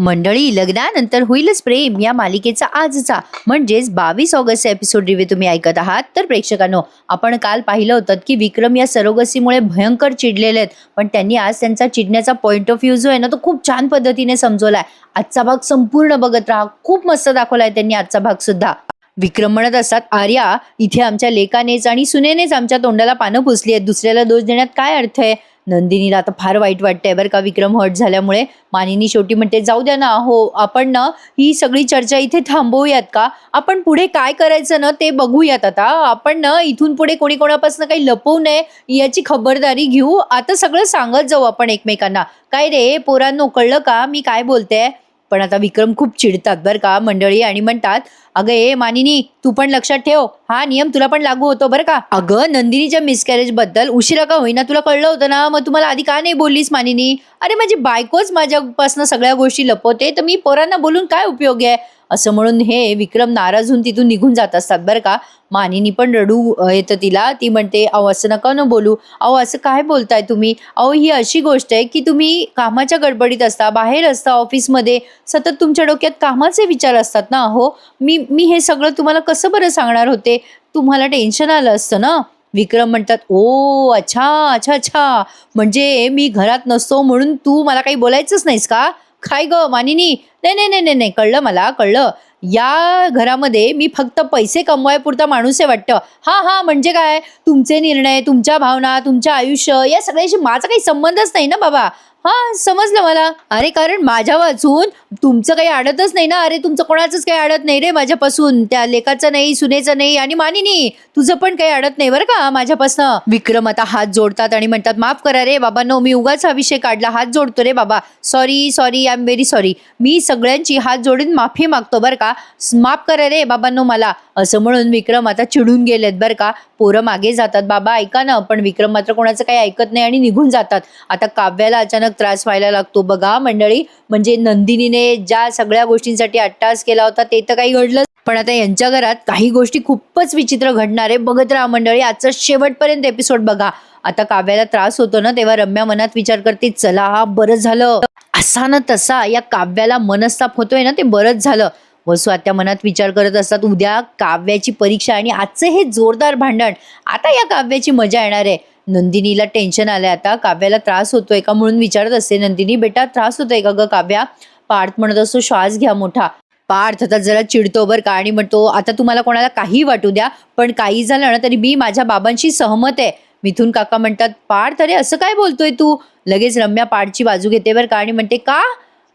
मंडळी, लग्नानंतर होईलच प्रेम या मालिकेचा आजचा म्हणजेच 22 ऑगस्ट एपिसोड रिव्ह्यू तुम्ही ऐकत आहात. तर प्रेक्षकांनो, आपण काल पाहिलं होतं की विक्रम या सरोगसीमुळे भयंकर चिडलेले आहेत, पण त्यांनी आज त्यांचा चिडण्याचा पॉइंट ऑफ व्ह्यू जो आहे ना, तो खूप छान पद्धतीने समजवलाय. आजचा भाग संपूर्ण बघत राहा, खूप मस्त दाखवलाय त्यांनी आजचा भाग सुद्धा. विक्रम म्हणत असतात, आर्या, इथे आमच्या लेकानेच आणि सुनेनेच आमच्या तोंडाला पानं पुसली आहेत, दुसऱ्याला दोष देण्यात काय अर्थ आहे. नंदिनीला आता फार वाईट वाटतंय बरं का विक्रम हर्ट झाल्यामुळे. मानिनी शेवटी म्हणते, जाऊ द्या ना हो, आपण ना ही सगळी चर्चा इथे थांबवूयात का. आपण पुढे काय करायचं ना ते बघूयात. आता आपण ना इथून पुढे कोणी कोणापासून काही लपवू नये याची खबरदारी घेऊ. आता सगळं सांगत जाऊ आपण एकमेकांना. काय रे पोरांनो, कळलं का मी काय बोलते. पण आता विक्रम खूप चिडतात बरं का मंडळी, आणि म्हणतात, अगं ए मानिनी, तू पण लक्षात ठेव, हा नियम तुला पण लागू होतो बरं का. अगं नंदिनीच्या मिसकॅरेज बद्दल उशिरा का होईना तुला कळलं होतं ना, मग तुम्हाला आधी का नाही बोललीस मानिनी. अरे माझी बायकोच माझ्यापासून सगळ्या गोष्टी लपवते, तर मी पोरांना बोलून काय उपयोग आहे. असं म्हणून हे विक्रम नाराज होऊन तिथून निघून जात असतात बरं का. मानिनी पण रडू येतं तिला. ती म्हणते, अहो असं नका न बोलू, अहो असं काय बोलताय तुम्ही. अहो ही अशी गोष्ट आहे की तुम्ही कामाच्या गडबडीत असता, बाहेर असता, ऑफिसमध्ये सतत तुमच्या डोक्यात कामाचे विचार असतात ना. हो मी मी हे सगळं तुम्हाला कसं बरं सांगणार होते, तुम्हाला टेन्शन आलं असतं ना. विक्रम म्हणतात, ओ अच्छा अच्छा अच्छा, म्हणजे मी घरात नसतो म्हणून तू मला काही बोलायचंच नाहीस का. काय ग मानिनी, नाही नाही नाही नाही नाही, कळलं मला कळलं. या घरामध्ये मी फक्त पैसे कमवायपुरता माणूस आहे वाटतं. हा हा, म्हणजे काय, तुमचे निर्णय, तुमच्या भावना, तुमचं आयुष्य या सगळ्याशी माझा काही संबंधच नाही ना बाबा. हा समजलं मला. अरे कारण माझ्या वाचून तुमचं काही अडतच नाही ना. अरे तुमचं कोणाचंच काही अडत नाही रे माझ्यापासून, त्या लेकाचं नाही, सुनेचं नाही, आणि मानिनी तुझं पण काही अडत नाही बरं का माझ्यापासून. विक्रम आता हात जोडतात आणि म्हणतात, माफ करा रे बाबा, नो मी उगाच हा विषय काढला, हात जोडतो रे बाबा, sorry sorry, I am very sorry. मी सगळ्यांची हात जोडून माफी मागतो बरं का, माफ करा रे बाबांनो मला. असं म्हणून विक्रम आता चिडून गेलेत बरं का. पोरं मागे जातात, बाबा ऐका ना, पण विक्रम मात्र कोणाचं काही ऐकत नाही आणि निघून जातात. आता काव्याला अचानक त्रास व्हायला लागतो बघा मंडळी. म्हणजे नंदिनीने ज्या सगळ्या गोष्टींसाठी अट्टास केला होता ते तर काही घडलं, पण आता यांच्या घरात काही गोष्टी खूपच विचित्र घडणार आहे. बघत राहा मंडळी, आजचा शेवटपर्यंत एपिसोड बघा. आता काव्याला त्रास होतो ना, तेव्हा रम्या मनात विचार करते, चला बरं झालं, असा ना तसा या काव्याला मनस्ताप होतोय ना, ते बरंच झालं. वसू आत्या मनात विचार करत असतात, उद्या काव्याची परीक्षा आणि आजचे हे जोरदार भांडण, आता या काव्याची मजा येणार आहे. नंदिनीला टेन्शन आलंय, आता काव्याला त्रास होतोय का म्हणून विचारत असते नंदिनी, बेटा त्रास होतोय का ग काव्या. पार्थ म्हणत असतो, श्वास घ्या मोठा. पार्थ आता जरा चिडतो बरं का, आणि म्हणतो, आता तुम्हाला कोणाला काही वाटू द्या, पण काही झालं ना तरी मी माझ्या बाबांशी सहमत आहे. मिथून काका म्हणतात, पार्थ अरे असं काय बोलतोय तू. लगेच रम्या पार्थची बाजू घेते बरं का, आणि म्हणते, का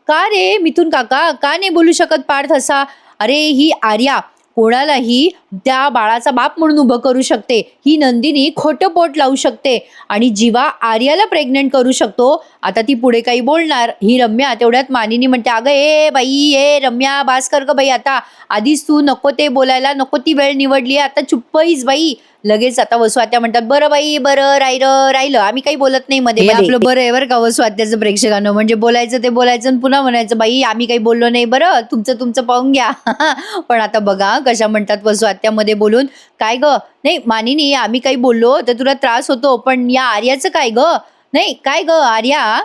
का रे मिथून काका, का नाही बोलू शकत पार्थ असा. अरे ही आर्या कोणालाही त्या बाळाचा बाप म्हणून उभं करू शकते. ही नंदिनी खोटं पोट लावू शकते आणि जीवा आर्याला प्रेग्नेंट करू शकतो. आता ती पुढे काही बोलणार, ही रम्या तेवढ्यात मानिनी म्हणते, अगं ए बाई, ए रम्या बास कर ग बाई, आता आधीच तू नको ते बोलायला, नको ती वेळ निवडली, आता चुप्पईच बाई. लगेच आता वसू आत्या म्हणतात, बरं बाई बरं, राहिलं आम्ही काही बोलत नाही मध्ये. आपलं बरं आहे बरं का वसू आत्याचं प्रेक्षकांनो, म्हणजे बोलायचं ते बोलायचं आणि पुन्हा म्हणायचं, बाई आम्ही काही बोललो नाही, बरं तुमचं तुमचं पाहून घ्या. पण आता बघा कशा म्हणतात वसू आत्यामध्ये बोलून, काय ग, नाही मानिनी आम्ही काही बोललो तर तुला त्रास होतो, पण या आर्याचं काय ग, नाही काय ग आर्या.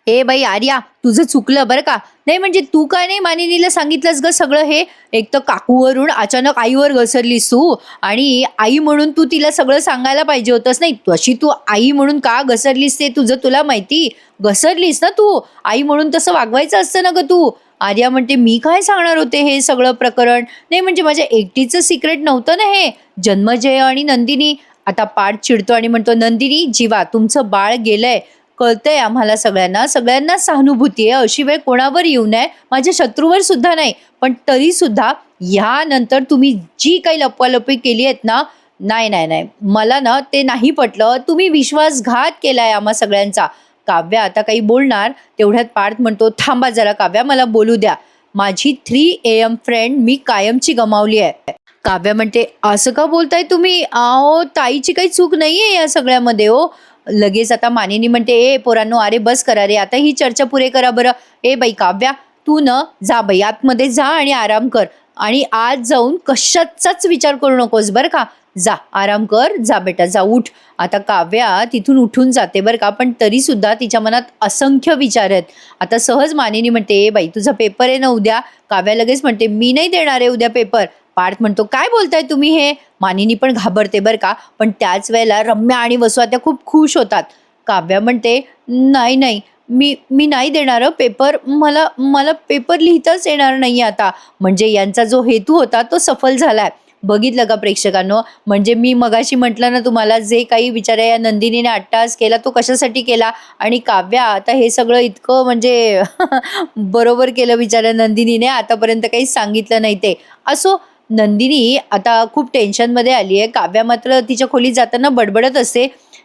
ए बाई आर्या, तुझं चुकलं बरं का. नाही म्हणजे तू काय नाही मानिनीला सांगितलंस ग सगळं हे. एक तर काकूवरून अचानक आईवर घसरलीस तू, आणि आई म्हणून तू तिला सगळं सांगायला पाहिजे होतंस. नाही तशी तू आई म्हणून का घसरलीस ते तुझं तुला माहिती. घसरलीस ना तू, आई म्हणून तसं वागवायचं असतं ना ग तू. आर्या म्हणते, मी काय सांगणार होते हे सगळं प्रकरण. नाही म्हणजे माझ्या एकटीचं सिक्रेट नव्हतं ना हे. जन्मजय आणि नंदिनी. आता पाठ चिडतो आणि म्हणतो, नंदिनी जीवा तुमचं बाळ गेलंय, कळतंय आम्हाला सगळ्यांना, सगळ्यांना सहानुभूती आहे, अशी वेळ कोणावर येऊ नये, माझ्या शत्रूवर सुद्धा नाही. पण तरी सुद्धा ह्यानंतर तुम्ही जी काही लपवालपवी केली आहेत ना, नाही नाही नाही, मला ना ते नाही पटलं. तुम्ही विश्वासघात केलाय आम्हा सगळ्यांचा. काव्या आता काही बोलणार, तेवढ्यात पार्थ म्हणतो, थांबा जरा काव्या, मला बोलू द्या. माझी 3 AM फ्रेंड मी कायमची गमावली आहे. काव्या म्हणते, असं का बोलताय तुम्ही, अहो ताईची काही चूक नाहीये या सगळ्यामध्ये हो. लगेच आता मानिनी म्हणते, ए पोरांनो, अरे बस करा रे, आता ही चर्चा पुरे करा बरं. ए बाई काव्या, तू न जा बाई, आतमध्ये जा आणि आराम कर. आणि आज जाऊन कशाचाच विचार करू नकोस बरं का. जा आराम कर, जा बेटा, जा उठ. आता काव्या तिथून उठून जाते बरं का, पण तरी सुद्धा तिच्या मनात असंख्य विचार आहेत. आता सहज मानिनी म्हणते, "ए बाई, तुझा पेपर आहे ना उद्या?" काव्या लगेच म्हणते, "मी नाही देणार आहे उद्या पेपर." पार्थ म्हणतो, "काय बोलताय तुम्ही हे?" मानिनी पण घाबरते बरं का, पण त्याच वेळेला रम्या आणि वसु आत्या खूप खुश होतात. काव्या म्हणते, "नाही, नाही, मी नाही देणार हं पेपर. मला मला पेपर लिहिताच येणार नाहीये आता." म्हणजे यांचा जो हेतू होता तो सफल झालाय. बघितलं का प्रेक्षकांनो? म्हणजे मी मगाशी म्हटलं ना तुम्हाला, जे काही बिचाऱ्या या नंदिनीने अट्टहास केला तो कशासाठी केला, आणि काव्या आता हे सगळं इतकं म्हणजे बरोबर केलं बिचाऱ्या नंदिनीने. आतापर्यंत काही सांगितलं नाही ते. असो, नंदिनी आता खूप टेन्शनमध्ये आली आहे. काव्या मात्र तिच्या खोलीत जाताना बडबडत असते,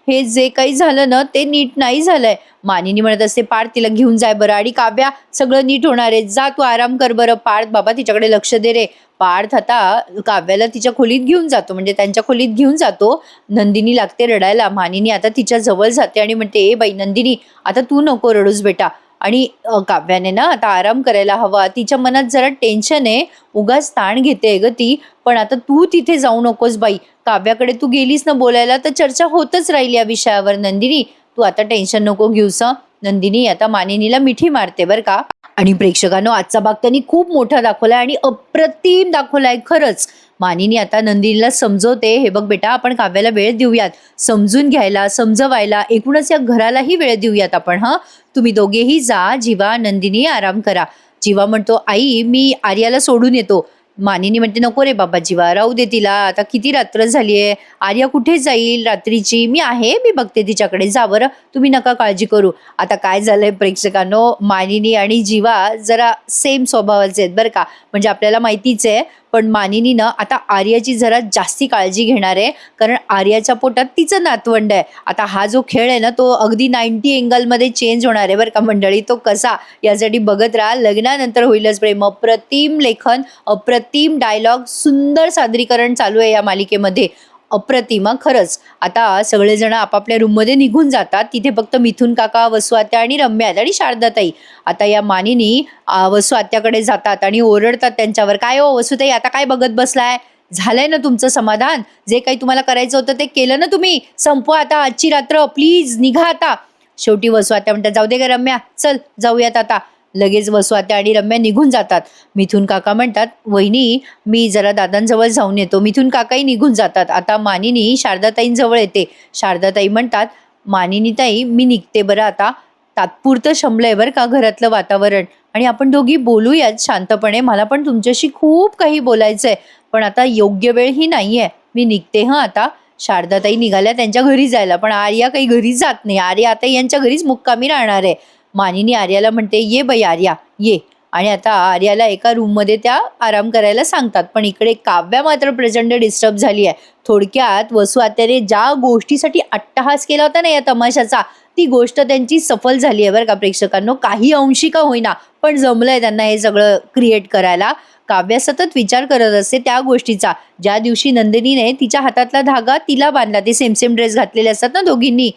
"हे जे काही झालं ना ते नीट नाही झालंय." मानिनी म्हणत असते, "पार्थ तिला घेऊन जाय बरं, आणि काव्या सगळं नीट होणार आहे. जा तू आराम कर बरं. पार्थ बाबा तिच्याकडे लक्ष दे रे." पार्थ आता काव्याला तिच्या खोलीत घेऊन जातो, म्हणजे त्यांच्या खोलीत घेऊन जातो. नंदिनी लागते रडायला. मानिनी आता तिच्या जवळ जाते आणि म्हणते, "ए बाई नंदिनी, आता तू नको रडूस बेटा." आणि काव्याने ना आता आराम करायला हवा. तिच्या मनात जरा टेन्शन आहे, उगाच ताण घेते ग ती. पण आता तू तिथे जाऊ नकोस बाई. काव्याकडे तू गेलीस ना बोलायला, तर चर्चा होतच राहील या विषयावर. नंदिनी, तू आता टेन्शन नको घेऊस हं. नंदिनी आता मानिनीला मिठी मारते बरं का. आणि प्रेक्षकांनो, आजचा भाग त्यांनी खूप मोठा दाखवलाय आणि अप्रतिम दाखवलाय खरंच. मानिनी आता नंदिनीला समजवते, "हे बघ बेटा, आपण काव्याला वेळ देऊयात, समजून घ्यायला, समजवायला, एकूणच या घरालाही वेळ देऊयात आपण. हां, तुम्ही दोघेही जा. जीवा, नंदिनी आराम करा." जीवा म्हणतो, "आई, मी आर्याला सोडून येतो." मानिनी म्हणते, "नको रे बाबा जीवा, राहू दे तिला. आता किती रात्र झालीये. आर्या कुठे जाईल रात्रीची? मी आहे, मी बघते तिच्याकडे. जा बरं, तुम्ही नका काळजी करू." आता काय झालंय प्रेक्षकांनो, मानिनी आणि जीवा जरा सेम स्वभावाचे आहेत बरं का. म्हणजे आपल्याला माहितीच आहे, पण मानिनी ना आता आर्याची जरा जास्ती काळजी घेणार आहे, कारण आर्याच्या पोटात तिचं नातवंड आहे. आता हा जो खेळ आहे ना तो अगदी 90 एंगलमध्ये चेंज होणार आहे बरं का मंडळी. तो कसा, यासाठी बघत राहा. लग्नानंतर होईलच प्रेम. अप्रतिम लेखन, अप्रतिम डायलॉग, सुंदर सादरीकरण चालू आहे या मालिकेमध्ये. अप्रतिम हं, खरंच. आता सगळेजण आपापल्या रूममध्ये निघून जातात. तिथे फक्त मिथुन काका, वसु आत्या आणि रम्या आहेत आणि शारदाताई. आता या मानिनी वसु आत्याकडे जातात आणि ओरडतात त्यांच्यावर, "काय हो वसुताई, आता काय बघत बसलाय? झालंय ना तुमचं समाधान? जे काही तुम्हाला करायचं होतं ते केलं ना तुम्ही? संपवा आता आजची रात्र, प्लीज निघा आता." शेवटी वसु आत्या म्हणतात, "जाऊ दे ग रम्या, चल जाऊयात आता." लगेच वसु आत्या आणि रम्या निघून जातात. मिथुन काका म्हणतात, "वहिनी, मी जरा दादांजवळ जाऊन येतो." मिथुन काकाही निघून जातात. आता मानिनी शारदाताईंजवळ येते. शारदाताई म्हणतात, "मानिनी ताई, मी निघते बरं आता. तात्पुरतं शमलंय बरं का घरातलं वातावरण, आणि आपण दोघी बोलूयात शांतपणे. मला पण तुमच्याशी खूप काही बोलायचंय, पण आता योग्य वेळ ही नाहीये. मी निघते हं आता." शारदाताई निघाल्या त्यांच्या घरी जायला, पण आर्या काही घरी जात नाही. आर्या आता यांच्या घरीच मुक्कामी राहणार आहे. मानिनी आर्याला म्हणते, "ये बाई आर्या, ये." आणि आता आर्याला एका रूममध्ये त्या आराम करायला सांगतात. पण इकडे काव्या मात्र प्रचंड डिस्टर्ब झाली आहे. थोडक्यात वसु आत्याने ज्या गोष्टीसाठी अट्टहास केला होता ना या तमाशाचा, ती गोष्ट त्यांची सफल झाली आहे बरं का प्रेक्षकांनो. काही अंशी का होईना, पण जमलंय त्यांना हे सगळं क्रिएट करायला. काव्या सतत विचार करत असते त्या गोष्टीचा, ज्या दिवशी नंदिनीने तिच्या हातातला धागा तिला बांधला. ते सेम सेम ड्रेस घातलेले असतात ना दोघींनी,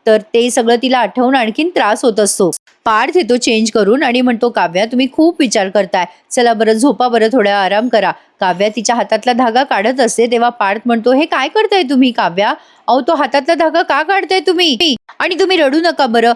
तर ते सगळं तिला आठवून आणखीन त्रास होत असतो. पार्थ येतो चेंज करून आणि म्हणतो, "काव्या, तुम्ही खूप विचार करताय. चला बरं, झोपा बरं, थोडा आराम करा." काव्या तिच्या हातातला धागा काढत असते, तेव्हा पार्थ म्हणतो, "हे काय करताय तुम्ही काव्या? अहो, तो हातातला धागा का काढताय तुम्ही? आणि तुम्ही रडू नका बरं."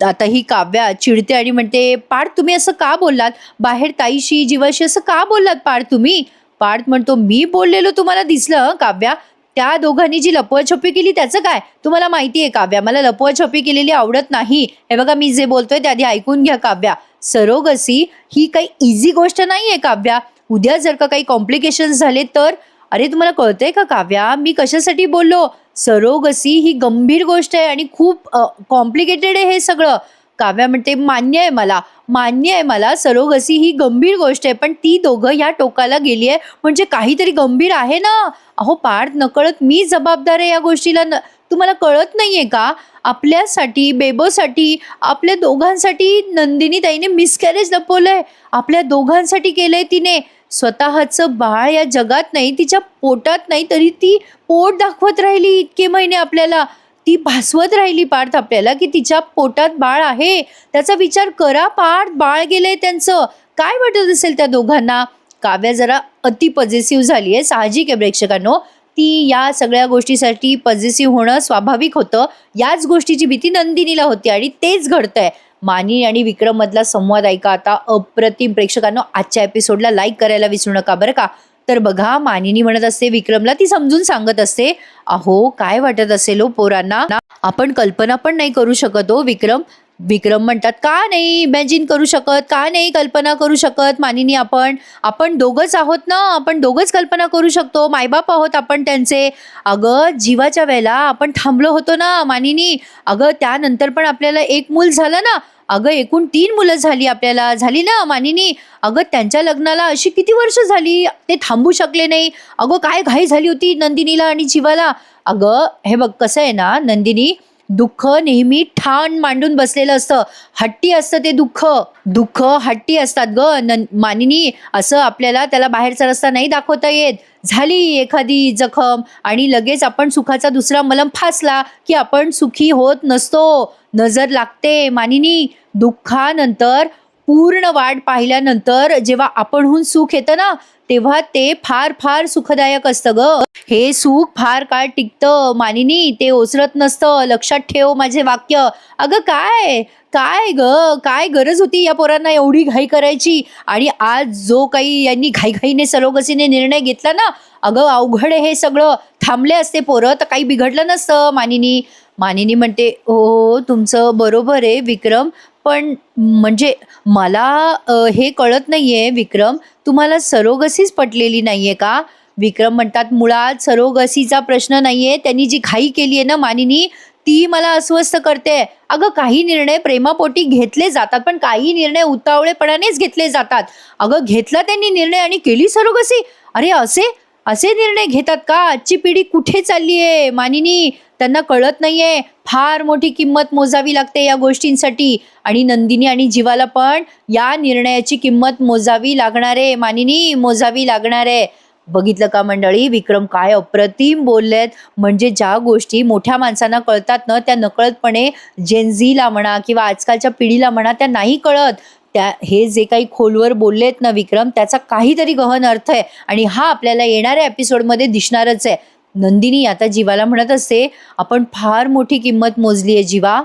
आता ही काव्या चिडते आणि म्हणते, "पार्थ, तुम्ही असं का बोललात? बाहेर ताईशी, जीवाशी असं का बोललात पार्थ तुम्ही?" पार्थ म्हणतो, "मी बोललेलो तुम्हाला दिसलं हं काव्या? त्या दोघांनी जी लपवाछपी केली त्याचं काय? तुम्हाला माहिती आहे काव्या, मला लपवाछपी केलेली आवडत नाही. हे बघा, मी जे बोलतोय ते आधी ऐकून घ्या काव्या. सरोगसी ही काही इझी गोष्ट नाहीये काव्या. उद्या जर का काही कॉम्प्लिकेशन्स झाले तर?" "अरे, तुम्हाला कळतंय का काव्या, मी कशासाठी बोललो? सरोगसी ही गंभीर गोष्ट आहे आणि खूप कॉम्प्लिकेटेड आहे हे सगळं." काव्या म्हणते, "मान्य आहे मला, मान्य आहे मला, सरोगसी ही गंभीर गोष्ट आहे, पण ती दोघं या टोकाला गेली आहे म्हणजे काहीतरी गंभीर आहे ना." "अहो पार्थ, नकळत मी जबाबदार आहे या गोष्टीला. तुम्हाला कळत नाहीये का? आपल्यासाठी, बेबोसाठी, आपल्या दोघांसाठी नंदिनी ताईने मिसकॅरेज लपवलंय. आपल्या दोघांसाठी केलंय तिने. स्वतःचं बाळ या जगात नाही, तिच्या पोटात नाही, तरी ती पोट दाखवत राहिली इतके महिने आपल्याला. ती भासवत राहिली पार्थ आपल्याला की तिच्या पोटात बाळ आहे. त्याचा विचार करा पार्थ, बाळ गेलंय त्यांचं. काय वाटत असेल त्या दोघांना? काव्या जरा अति पॉझिटिव्ह झाली आहे, साहजिक आहे प्रेक्षकांनो. ती या सगळ्या गोष्टीसाठी पॉझिटिव्ह होणं स्वाभाविक होतं. याच गोष्टीची भीती नंदिनीला होती आणि तेच घडतंय. मानी आणि विक्रम मधला संवाद ऐका आता, अप्रतिम. प्रेक्षकांनो, आजच्या एपिसोडला लाईक करायला विसरू नका बरं का. तर बघा, मानिनी म्हणत असते विक्रमला, ती समजून सांगत असते, अहो काय वाटत असेल हो पोरांना, आपण कल्पना पण नाही करू शकत हो विक्रम. विक्रम म्हणतात, का नाही इमॅजिन करू शकत, का नाही कल्पना करू शकत मानिनी? आपण आपण दोघंच आहोत ना, आपण दोघंच कल्पना करू शकतो, मायबाप आहोत आपण त्यांचे. अगं जीवाच्या वेळेला आपण थांबलो होतो ना मानिनी. अगं त्यानंतर पण आपल्याला एक मूल झालं ना. अगं एकूण 3 मुलं झाली आपल्याला, झाली ना मानिनी. अगं त्यांच्या लग्नाला अशी किती वर्ष झाली, ते थांबू शकले नाही. अगं काय घाई झाली होती नंदिनीला आणि जीवाला. अगं हे बघ कसं आहे ना नंदिनी, दुःख नेहमी ठाण मांडून बसलेलं असतं, हट्टी असतं ते दुःख. दुःख हट्टी असतात ग मानिनी. असं आपल्याला त्याला बाहेरचा रस्ता नाही दाखवता येत. झाली एखादी जखम आणि लगेच आपण सुखाचा दुसरा मलम फासला की आपण सुखी होत नसतो. नजर लागते मानिनी. दुःखानंतर पूर्ण वाट पाहिल्यानंतर जेव्हा आपणहून सुख येतं ना, तेव्हा ते फार फार सुखदायक असतं ग. हे सुख फार काळ टिकतं मानिनी, ते ओसरत नसतं. लक्षात ठेव माझे वाक्य. अगं काय काय ग, काय गरज होती या पोरांना एवढी घाई करायची? आणि आज जो काही यांनी घाईघाईने सरोगसीने निर्णय घेतला ना, अगं अवघड आहे हे सगळं. थांबले असते पोरं तर काही बिघडलं नसतं मानिनी. मानिनी म्हणते, हो तुमचं बरोबर आहे विक्रम, पण म्हणजे मला हे कळत नाहीये विक्रम, तुम्हाला सरोगसीच पटलेली नाहीये का? विक्रम म्हणतात, मुळात सरोगसीचा प्रश्न नाहीये, त्यांनी जी घाई केली आहे ना मानिनी, ती मला अस्वस्थ करते. अगं काही निर्णय प्रेमापोटी घेतले जातात, पण काही निर्णय उतावळेपणानेच घेतले जातात. अगं घेतला त्यांनी निर्णय आणि केली सरोगसी. अरे असे असे निर्णय घेतात का? आजची पिढी कुठे चालली आहे मानिनी? त्यांना कळत नाहीये, फार मोठी किंमत मोजावी लागते या गोष्टींसाठी. आणि नंदिनी आणि जीवाला पण या निर्णयाची किंमत मोजावी लागणार आहे मानिनी, मोजावी लागणार आहे. बघितलं का मंडळी, विक्रम काय अप्रतिम बोललेत. म्हणजे ज्या गोष्टी मोठ्या माणसांना कळतात ना, त्या नकळतपणे जेनझीला म्हणा किंवा आजकालच्या पिढीला म्हणा, त्या नाही कळत. त्या हे जे काही खोलवर बोललेत ना विक्रम, त्याचा काहीतरी गहन अर्थ आहे आणि हा आपल्याला येणाऱ्या एपिसोडमध्ये दिसणारच आहे. नंदिनी आता जीवाला म्हणत असते, आपण फार मोठी किंमत मोजली आहे जीवा.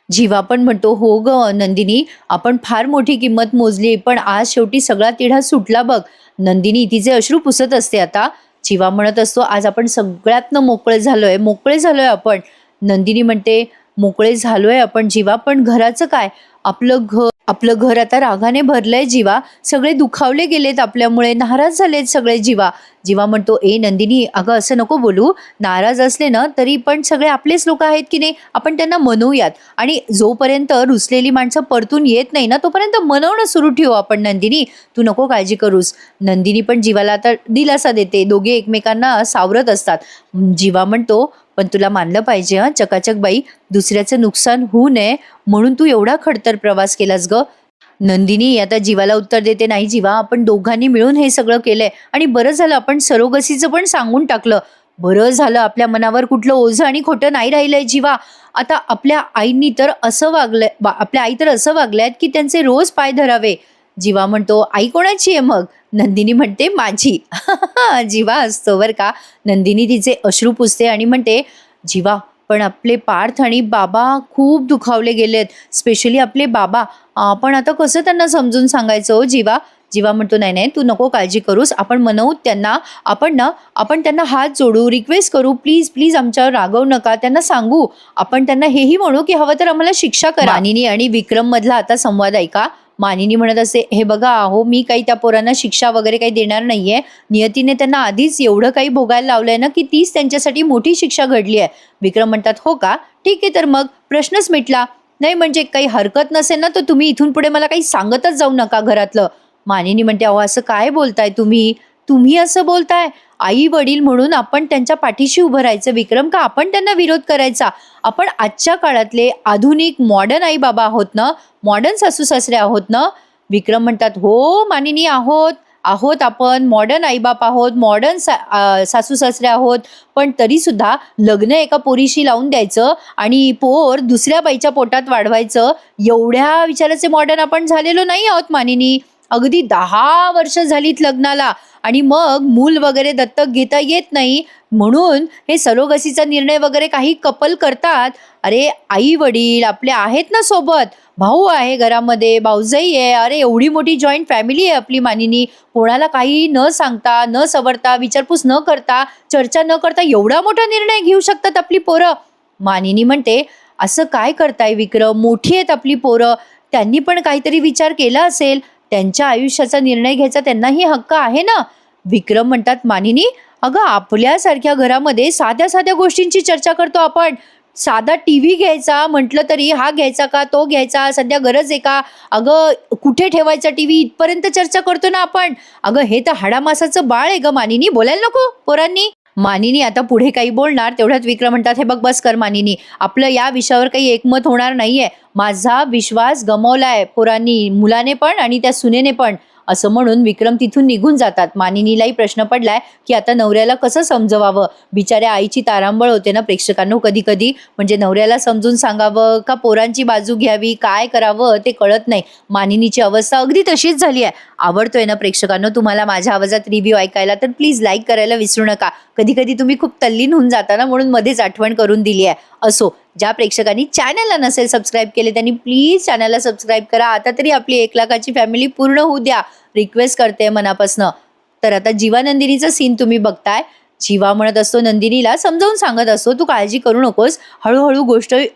जीवा पण म्हणतो, हो ग नंदिनी, आपण फार मोठी किंमत मोजली, पण आज शेवटी सगळा तिढा सुटला बघ. नंदिनी तिचे अश्रू पुसत असते आता. जीवा म्हणत असतो, आज आपण सगळ्यातनं मोकळे झालोय आपण. नंदिनी म्हणते, मोकळे झालोय आपण जीवा, पण घराचं काय? आपलं घर आता रागाने भरलंय जीवा. सगळे दुखावले गेलेत आपल्यामुळे, नाराज झालेत सगळे जीवा. जीवा म्हणतो, ए नंदिनी, अगं असं नको बोलू. नाराज असले ना तरी पण सगळे आपलेच लोक आहेत की नाही, आपण त्यांना मनवूयात. आणि जोपर्यंत रुसलेली माणसं परतून येत नाही ना, तोपर्यंत मनवणं सुरू ठेवू आपण नंदिनी. तू नको काळजी करूस. नंदिनी पण जीवाला आता दिलासा देते. दोघे एकमेकांना सावरत असतात. जीवा म्हणतो, पण तुला मानलं पाहिजे हं चकाचक बाई, दुसऱ्याचं नुकसान होऊ नये म्हणून तू एवढा खडतर प्रवास केलास ग. नंदिनी आता जीवाला उत्तर देते, नाही जीवा, आपण दोघांनी मिळून हे सगळं केलंय आणि बरं झालं आपण सरोगसीचं पण सांगून टाकलं. बरं झालं, आपल्या मनावर कुठलं ओझं आणि खोटं नाही राहिलंय जीवा. आता आपल्या आई तर असं वागल्यात की त्यांचे रोज पाय धरावे. जीवा म्हणतो, आई कोणाची आहे मग? नंदिनी म्हणते, माझी. जीवा असतो बर का. नंदिनी तिचे अश्रू पुसते आणि म्हणते, जीवा, पण आपले पार्थ आणि बाबा खूप दुखावले गेलेत, स्पेशली आपले बाबा. आपण आता कसं त्यांना समजून सांगायचं हो जीवा? जीवा म्हणतो, नाही नाही, तू नको काळजी करूस, आपण म्हणू त्यांना. आपण त्यांना हात जोडू, रिक्वेस्ट करू, प्लीज प्लीज आमच्यावर रागवू नका, त्यांना सांगू. आपण त्यांना हेही म्हणू की हवं तर आम्हाला शिक्षा करा. मानिनी आणि विक्रम मधला आता संवाद ऐका. मानिनी म्हणत असते, हे बघा अहो, मी काही त्या पोरांना शिक्षा वगैरे काही देणार नाहीये. नियतीने त्यांना आधीच एवढं काही भोगायला लावलंय ना की तीच त्यांच्यासाठी मोठी शिक्षा घडली आहे. विक्रम म्हणतात, हो का, ठीक आहे, तर मग प्रश्नच मिटला. नाही म्हणजे काही हरकत नसेल ना, तर तुम्ही इथून पुढे मला काही सांगतच जाऊ नका घरातलं. मानिनी म्हणते, अहो असं काय बोलताय तुम्ही? तुम्ही असं बोलताय? आई वडील म्हणून आपण त्यांच्या पाठीशी उभं राहायचं विक्रम, का आपण त्यांना विरोध करायचा? आपण आजच्या काळातले आधुनिक मॉडर्न आई बाबा आहोत ना, मॉडर्न सासू सासरे आहोत ना. विक्रम म्हणतात, हो मानिनी, आहोत आपण मॉडर्न आईबाप आहोत, मॉडर्न सासू सासरे आहोत, पण तरी सुद्धा लग्न एका पोरीशी लावून द्यायचं आणि पोर दुसऱ्या बाईच्या पोटात वाढवायचं, एवढ्या विचाराचे मॉडर्न आपण झालेलो नाही आहोत मानिनी. अगदी 10 वर्ष झालीत लग्नाला आणि मग मूल वगैरे दत्तक घेता येत नाही म्हणून हे सरोगसीचा निर्णय वगैरे काही कपल करतात. अरे आई वडील आपले आहेत ना सोबत, भाऊ आहे घरामध्ये, भाऊजाई आहे, अरे एवढी मोठी जॉईंट फॅमिली आहे आपली मानिनी. कोणाला काही न सांगता, न सवरता, विचारपूस न करता, चर्चा न करता एवढा मोठा निर्णय घेऊ शकतात आपली पोरं. मानिनी म्हणते, असं काय करताय विक्रम, मोठी आहेत आपली पोरं, त्यांनी पण काहीतरी विचार केला असेल, त्यांच्या आयुष्याचा निर्णय घ्यायचा त्यांनाही हक्क आहे ना. विक्रम म्हणतात, मानिनी अगं आपल्यासारख्या घरामध्ये साध्या साध्या गोष्टींची चर्चा करतो आपण. साधा टीव्ही घ्यायचा म्हटलं तरी हा घ्यायचा का तो घ्यायचा, सध्या गरज आहे का, अगं कुठे ठेवायचा टीव्ही इथपर्यंत चर्चा करतो ना आपण. अगं हे तर हाडामासाचं बाळ आहे ग मानिनी, बोलायला नको पोरांनी. मानिनी आता पुढे काही बोलणार तेवढ्यात विक्रम म्हणतात, हे बघ बस कर मानिनी, आपलं या विषयावर काही एकमत होणार नाहीये. माझा विश्वास गमावलाय पोरांनी, मुलाने पण आणि त्या सुनेने पण. असं म्हणून विक्रम तिथून निघून जातात. मानिनीलाही प्रश्न पडलाय की आता नवऱ्याला कसं समजवावं. बिचाऱ्या आईची तारांबळ होते ना प्रेक्षकांनो कधी कधी, म्हणजे नवऱ्याला समजून सांगावं का पोरांची बाजू घ्यावी, काय करावं ते कळत नाही. मानिनीची अवस्था अगदी तशीच झाली आहे. आवडतोय ना प्रेक्षकांनो तुम्हाला माझ्या आवाजात रिव्ह्यू ऐकायला, तर प्लीज लाईक करायला विसरू नका. कधी कधी तुम्ही खूप तल्लीन होऊन जाता ना, म्हणून मध्येच आठवण करून दिली आहे. असो, ज्या प्रेक्षकांनी चॅनलला नसेल सबस्क्राईब केले त्यांनी प्लीज चॅनलला सबस्क्राईब करा. आता तरी आपली 1,00,000ची फॅमिली पूर्ण होऊ द्या, रिक्वेस्ट करते मनापासनं. तर आता जीवा नंदिनीचं सीन तुम्ही बघताय. जीवा म्हणत असतो नंदिनीला, समजावून सांगत असतो, तू काळजी करू नकोस, हळूहळू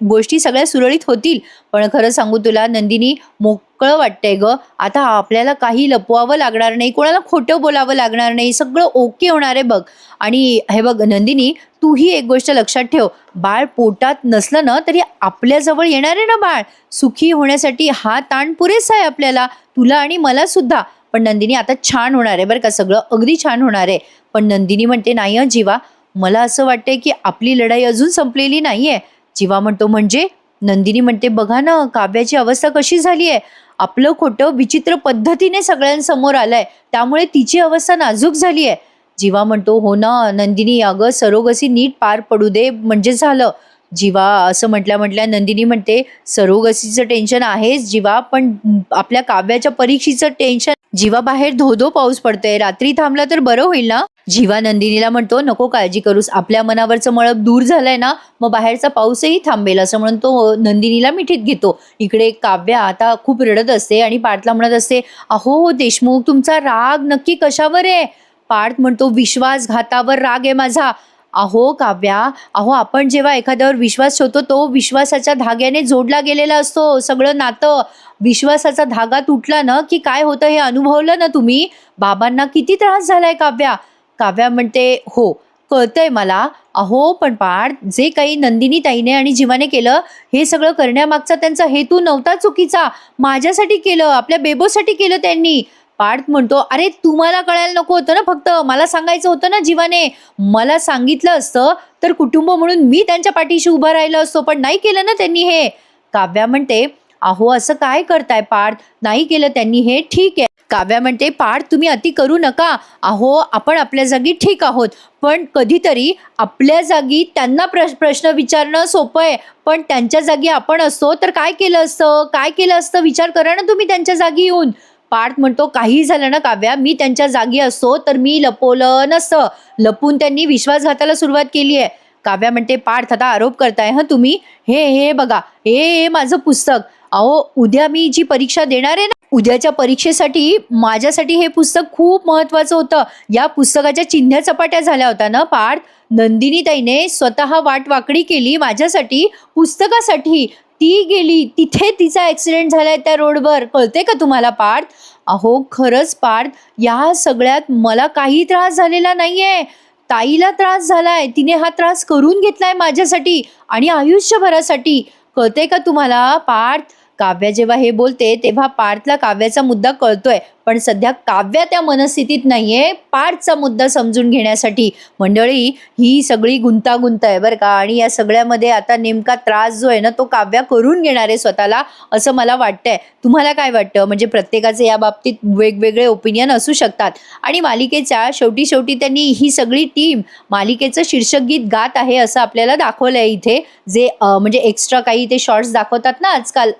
गोष्टी सगळ्या सुरळीत होतील. पण खरं सांगू तुला नंदिनी, मोकळं वाटतंय ग. आता आपल्याला काही लपवावं लागणार नाही, कोणाला खोटं बोलावं लागणार नाही, सगळं ओके होणार आहे बघ. आणि हे बघ नंदिनी, तू ही एक गोष्ट लक्षात ठेव, बाळ पोटात नसलं ना तरी आपल्याजवळ येणार आहे ना बाळ. सुखी होण्यासाठी हा ताण पुरेसा आहे आपल्याला, तुला आणि मला सुद्धा. पण नंदिनी आता छान होणार आहे बरं का, सगळं अगदी छान होणार आहे. पण नंदिनी म्हणते, नाही जीवा, मला असं वाटतंय की आपली लढाई अजून संपलेली नाहीये. जीवा म्हणतो, म्हणजे? नंदिनी म्हणते, बघा ना काव्याची अवस्था कशी झाली आहे, आपलं खोटं विचित्र पद्धतीने सगळ्यांसमोर आलंय, त्यामुळे तिची अवस्था नाजूक झाली आहे. जीवा म्हणतो, हो ना नंदिनी, अगं सरोगसी नीट पार पडू दे म्हणजे झालं. जीवा असं म्हटल्या नंदिनी म्हणते, सरोगसीचं टेन्शन आहेच जीवा, पण आपल्या काव्याच्या परीक्षेचं टेन्शन. जीवा, बाहेर धो पाऊस पडतोय, रात्री थांबला तर बरं होईल ना. जीवा नंदिनीला म्हणतो, नको काळजी करूस, आपल्या मनावरचं मळब दूर झालंय ना, मग बाहेरचा पाऊसही थांबेल. असं म्हणून तो नंदिनीला मिठीत घेतो. इकडे काव्या आता खूप रडत असते आणि पार्थला म्हणत असते, अहो देशमुख, तुमचा राग नक्की कशावर आहे. पार्थ म्हणतो, विश्वासघातावर राग आहे माझा. अहो काव्या, अहो आपण जेव्हा एखाद्यावर विश्वास ठेवतो तो विश्वासाच्या धाग्याने जोडला गेलेला असतो सगळं नातं. विश्वासाचा धागा तुटला ना की काय होतं हे अनुभवलं ना तुम्ही. बाबांना किती त्रास झालाय काव्या. काव्या म्हणते, हो कळतंय मला. अहो पण पार्थ, जे काही नंदिनी ताईने आणि जीवाने केलं हे सगळं करण्यामागचा त्यांचा हेतू नव्हता चुकीचा, माझ्यासाठी केलं, आपल्या बेबोसाठी केलं त्यांनी. पार्थ म्हणतो, अरे तुम्हाला कळायला नको होतं ना, फक्त मला सांगायचं होतं ना. जीवाने मला सांगितलं असतं तर कुटुंब म्हणून मी त्यांच्या पाठीशी उभा राहिलो असतो, पण नाही केलं ना त्यांनी हे. काव्या म्हणते, अहो असं काय करताय पार्थ, नाही केलं त्यांनी हे, ठीक आहे. काव्या म्हणते, पार्थ तुम्ही अति करू नका. अहो आपण आपल्या जागी ठीक आहोत, पण कधीतरी आपल्या जागी त्यांना प्रश्न विचारणं सोपं आहे, पण त्यांच्या जागी आपण असतो तर काय केलं असतं विचार करा ना तुम्ही त्यांच्या जागी येऊन. पार्थ म्हणतो, काही झालं ना काव्या, मी त्यांच्या जागी असतो तर मी लपवलं नसतं, लपून त्यांनी विश्वासघाताला सुरुवात केली आहे. काव्या म्हणते, पार्थ आता आरोप करताय हा तुम्ही. हे बघा, हे माझं पुस्तक. अहो उद्या मी जी परीक्षा देणार आहे ना, उद्याच्या परीक्षेसाठी माझ्यासाठी हे पुस्तक खूप महत्वाचं होतं. या पुस्तकाच्या चिन्ह चपाट्या झाल्या होत्या ना पार्थ, नंदिनी ताईने स्वतः वाटवाकडी केली माझ्यासाठी, पुस्तकासाठी. ती गेली तिथे, तिचा ऍक्सिडेंट झालाय त्या रोडवर, कळते का तुम्हाला पार्थ. अहो खरंच पार्थ, या सगळ्यात मला काही त्रास झालेला नाहीये, ताईला त्रास झालाय, तिने हा त्रास करून घेतलाय माझ्यासाठी आणि आयुष्यभरासाठी, कळते का तुम्हाला पार्थ. काव्या जेव्हा हे बोलते तेव्हा पार्थला काव्याचा मुद्दा कळतोय, पण सध्या काव्या त्या मनस्थितीत नाहीये पार्थचा मुद्दा समजून घेण्यासाठी. मंडळी, ही सगळी गुंतागुंत आहे बरं का, आणि या सगळ्यामध्ये आता नेमका त्रास जो आहे ना तो काव्या करून घेणार आहे स्वतःला, असं मला वाटतंय. तुम्हाला काय वाटतं, म्हणजे प्रत्येकाचे या बाबतीत वेगवेगळे ओपिनियन असू शकतात. आणि मालिकेच्या शेवटी त्यांनी ही सगळी टीम मालिकेचं शीर्षक गीत गात आहे असं आपल्याला दाखवलंय इथे. जे म्हणजे एक्स्ट्रा काही ते शॉर्ट्स दाखवतात ना आजकाल,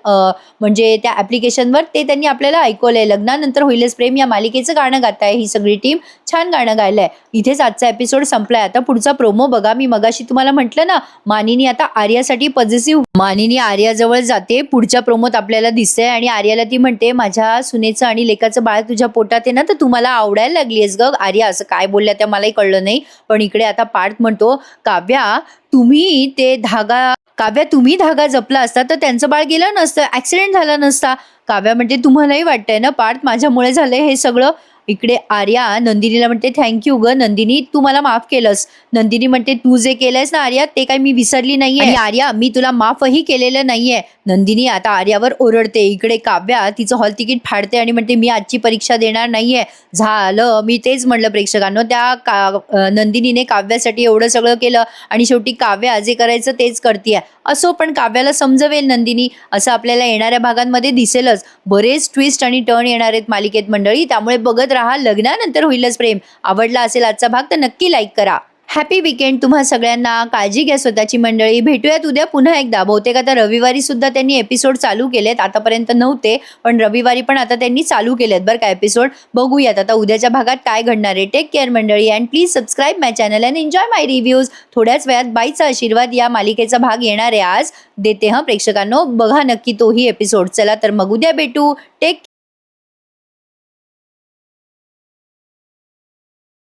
म्हणजे त्या ऍप्लिकेशनवर, ते त्यांनी आपल्याला ऐकवलंय. लग्नानंतर होईल होईलच प्रेम या मालिकेचं गाणं गाताय ही सगळी टीम. छान गाणं गायलंय. इथेच आजचा एपिसोड संपलाय. आता पुढचा प्रोमो बघा. मी मगाशी तुम्हाला म्हटलं ना, मानिनी आता आर्यासाठी पॉझिटिव्ह. मानिनी आर्याजवळ जाते. पुढच्या प्रोमोत आपल्याला दिसतंय आणि आर्याला ती म्हणते, माझ्या सुनेचं आणि लेकाचं बाळ तुझ्या पोटात आहे ना, तर तू मला आवडायला लागलीयस ग. आर्या असं काय बोलल्या त्या मलाही कळलं नाही. पण इकडे आता पार्थ म्हणतो, काव्या तुम्ही धागा जपला असता तर त्यांचं बाळ गेलं नसतं, ऍक्सिडेंट झाला नसता. काव्या म्हणते, तुम्हालाही वाटतंय ना पार्थ माझ्यामुळे झालंय हे सगळं. इकडे आर्या नंदिनीला म्हणते, थँक्यू ग नंदिनी, तू मला माफ केलंस. नंदिनी म्हणते, तू जे केलंयस ना आर्या ते काय मी विसरली नाहीये आणि आर्या मी तुला माफही केलेलं नाहीये. नंदिनी आता आर्यावर ओरडते. इकडे काव्या तिचं हॉल तिकीट फाडते आणि म्हणते, मी आजची परीक्षा देणार नाहीये. झालं, मी तेच म्हणलं प्रेक्षकांनो, नंदिनीने काव्यासाठी एवढं सगळं केलं आणि शेवटी काव्या जे करायचं तेच करतीये. असो, पण काव्याला समजवेल नंदिनी असं आपल्याला येणाऱ्या भागांमध्ये दिसेलच. बरेच ट्विस्ट आणि टर्न येणार आहेत मालिकेत मंडळी, त्यामुळे बघत राहा. लग्नानंतर होईलच प्रेम. आवडला असेल आजचा भाग तर नक्की लाईक करा. हॅपी वीकेंड तुम्हा सगळ्यांना. काळजी घ्या स्वतःची मंडळी. भेटूयात उद्या पुन्हा एकदा. बहुतेक आता रविवारी सुद्धा त्यांनी एपिसोड चालू केलेत. आतापर्यंत नव्हते, पण रविवारी पण आता त्यांनी चालू केलेत बरं का एपिसोड. बघूयात आता उद्याच्या भागात काय घडणार आहे. टेक केअर मंडळी and please subscribe my channel and enjoy my reviews. थोड्याच वेळात बाईचा आशीर्वाद या मालिकेचा भाग येणार आहे आज. देते प्रेक्षकांनो, बघा नक्की तोही एपिसोड. चला तर मग उद्या भेटू. टेक